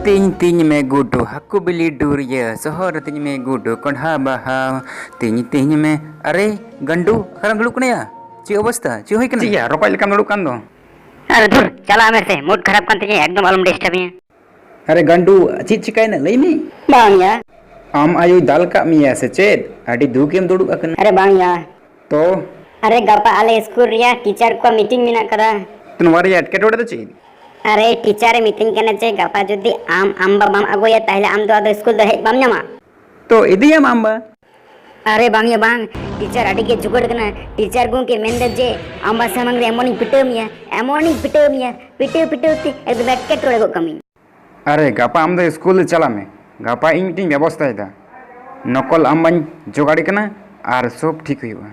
Ting ting me gudu haku beli duriya sohor ting me gudu konha baha ting ting me are gandu sekarang dulu kena ya ची अवस्था ची होई कना ची यार रोपाई लेकम दड़ू कान दो अरे धुर चला मेरे से मूड खराब करते हैं एकदम आलम डिस्टर्ब है। अरे गंडू ची चिकाई ना लई में बांग या आम आयु दाल का मिया से चेद आडी दुकेम दड़ू अकन अरे बांग या तो अरे गप्पा आले स्कूल रिया टीचर को मीटिंग मिना करा तुन वारी अटके टोड़े तो चेद अरे टीचर मीटिंग करना चाहिए गप्पा जुदी आम आंबा बम अगोया ताहले आम दो आदो स्कूल दो हेज बम न्यामा तो इदिया आंबा अरे बांग या बांग टीचर अड़ी के जुगड़ कना टीचर गो के मेन जे आंबा समंग रे एमोनी पिटोमिया पिटो ते एकदम बैठ टोड़े गो कमी अरे गपा आम दो स्कूल चला में गपा इन मीटिंग व्यवस्था है नकल आंबाñ जोगाड़ी कना आर सब ठीक हुआ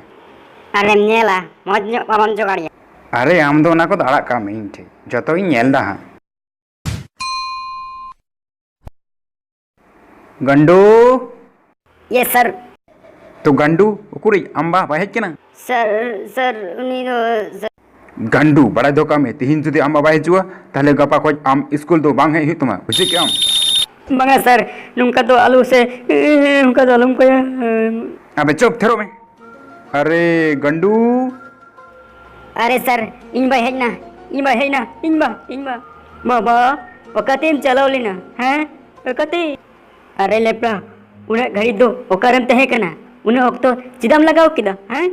अरे नेला मौज ᱧᱚᱜ बाबन जोगाड़िया अरे आम दो ना को अड़ा का में इन ठे जतो इन नेल दा हां गंडू ये सर तो गंडू उकुरी अंबा बाहेज केना सर उनी दो गंडू बड़ा धोखा में तिहिन जुदी अंबा बाहेज हुआ ताले गपा को आम स्कूल दो बांग है तुमा बुझे क्या बंगा सर नुका तो आलू से नुका तो आलू को अबे चुप ठहरो में अरे गंडू अरे सर इनबा है ना इनबा बाबा वकतेम चलाव लेना हैं वकते अरे लेपड़ा उन्हें घड़ी दो ओकरम तहे कना उन्हें ओक्तो चिदम लगाओ किदा हैं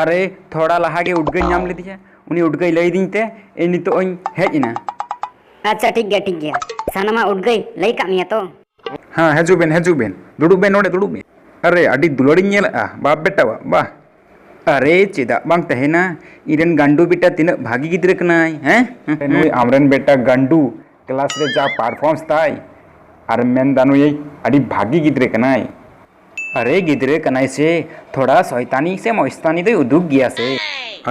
अरे थोड़ा लहागे उठ गई नाम ले दिया उन्हें उठ गई लई दिनते एनी तो ओइन हेज ना अच्छा ठीक गया सानमा उठ गई लई कामिया तो हाँ हेजू बेन दुड़ू बेन नोड़े दुड़ू बेन अरे अड़ी दुलड़ी नेल बाप बेटा बा अरे चेदा बांग तहेना इरन गंडू बेटा तीन भागी गिद्रे कनाय हैं नुई आमरन बेटा गंडू क्लास रे जा परफॉर्मेंस ताई और मेन दानु ये अड़ी भागी गिद्रे कनाय अरे गिद्रे कनाय से थोड़ा शैतानी से मस्तानी तो उदुक गया से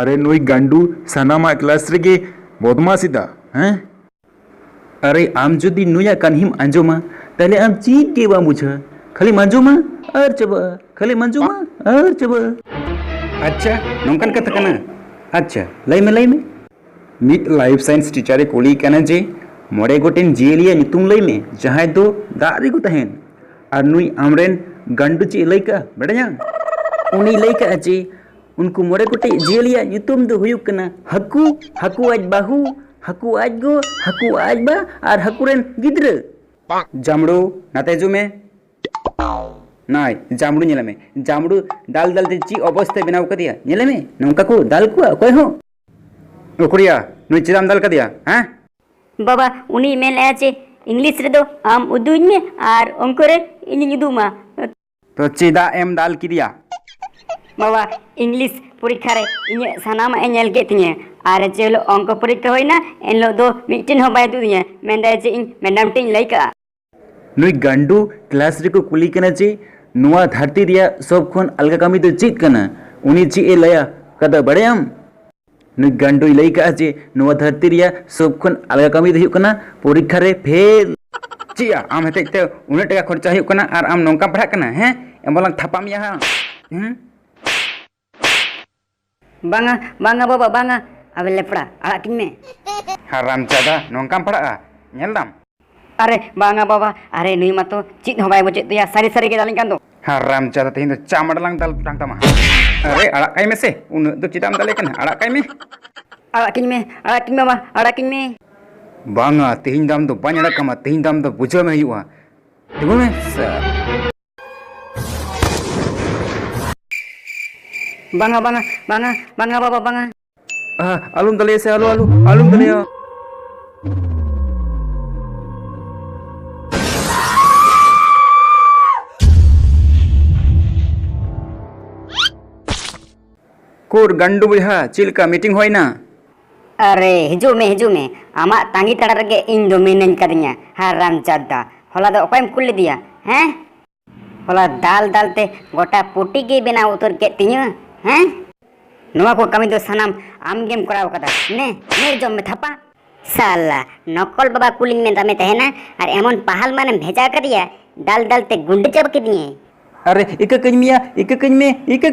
अरे नुई गंडू सनामा क्लास रे के बदमाशी दा हैं अरे आम जुदी नुया कन्हिम अंजोमा तले आम चीज के बा मुझा खाली मंजोमा और चबा खाली मंजोमा और चबा अच्छा नौकन कथा कना अच्छा लई में मिट लाइफ साइंस टीचर कोली कना जे मोड़े गोटेन जेलिया नितुम लई में जहां दो दारी को तहेन और नुई आमरेन गंडू चे लई का बड़या उनी लई का जे उनको मोड़े गोटे जेलिया नितुम दो हुयुक कना हकू आज बाहू हकू आज गो हकू आज बा और हकुरेन गिद्र जामड़ू नातेजु में नाय जामड़ू नेला में जामड़ू दाल ते ची अवस्था बनाव कदिया नेला में नौका को दाल को कोई हो ओकुरिया नुई चिदाम दाल कदिया हैं बाबा उनी मेन आचे इंग्लिश रे दो आम उदुñ में और अंक रे इनी निदुमा तो चिदा एम दाल किदिया बाबा इंग्लिश परीक्षा रे इने सनामा एनेल के तिने आर जेलो अंक परीक्षा होइना एनलो दो मिटिन हो बाय दुनिया मेंदा जे इन मैडम टिन लइका नुई गंडू क्लास रे को कुली कना जे नुआ धरती रिया सब खन अलगा कमी तो चीत कना उनी ची ए लया कदा बड़ेम नुई गंडू लई का जे नुआ धरती रिया सब खन अलगा कमी तो कना परीक्षा रे फेल चिया आम हेते ते उने टका खर्चा हुई कना और आम नौका पढ़ा कना हैं एमबलांग थापाम या हैं बांगा बाबा बांगा अब लेपड़ा आकिन में हराम चादा नौका पढ़ा नेलदाम अरे बांगा बाबा अरे नुई मतो चित हो बाय बचे तो या सारी के दालिं कान दो हराम चादा तेहिं दो चामड़लांग दाल टांग तमा अरे अड़ा काई में से उन दो चिताम दाले कना अड़ा काई में बाबा अड़ाकिन में बांगा तेहिं दाम दो बाñ अड़ा कमा तेहिं दाम दो बुझो में हुआ देखो में बांगा बाबा बांगा alum tali se alum tali kur gandu buha chilka meeting hoina अरे हिजू में आमा तांगी तड़ा रगे इन दो मेनन करिया हराम चादा होला दो ओकैम कुल दिया हैं होला दाल ते गोटा पोटी के बिना उतर के तिया हैं नवा को कमी दो सनम आम गेम कराव कदा ने जम में थपा साला नकल बाबा कुलिंग में तमे तहेना और एमन पहाल माने भेजा करिया दाल ते गुंड चब के दिए अरे एक कजमिया एक कज में एक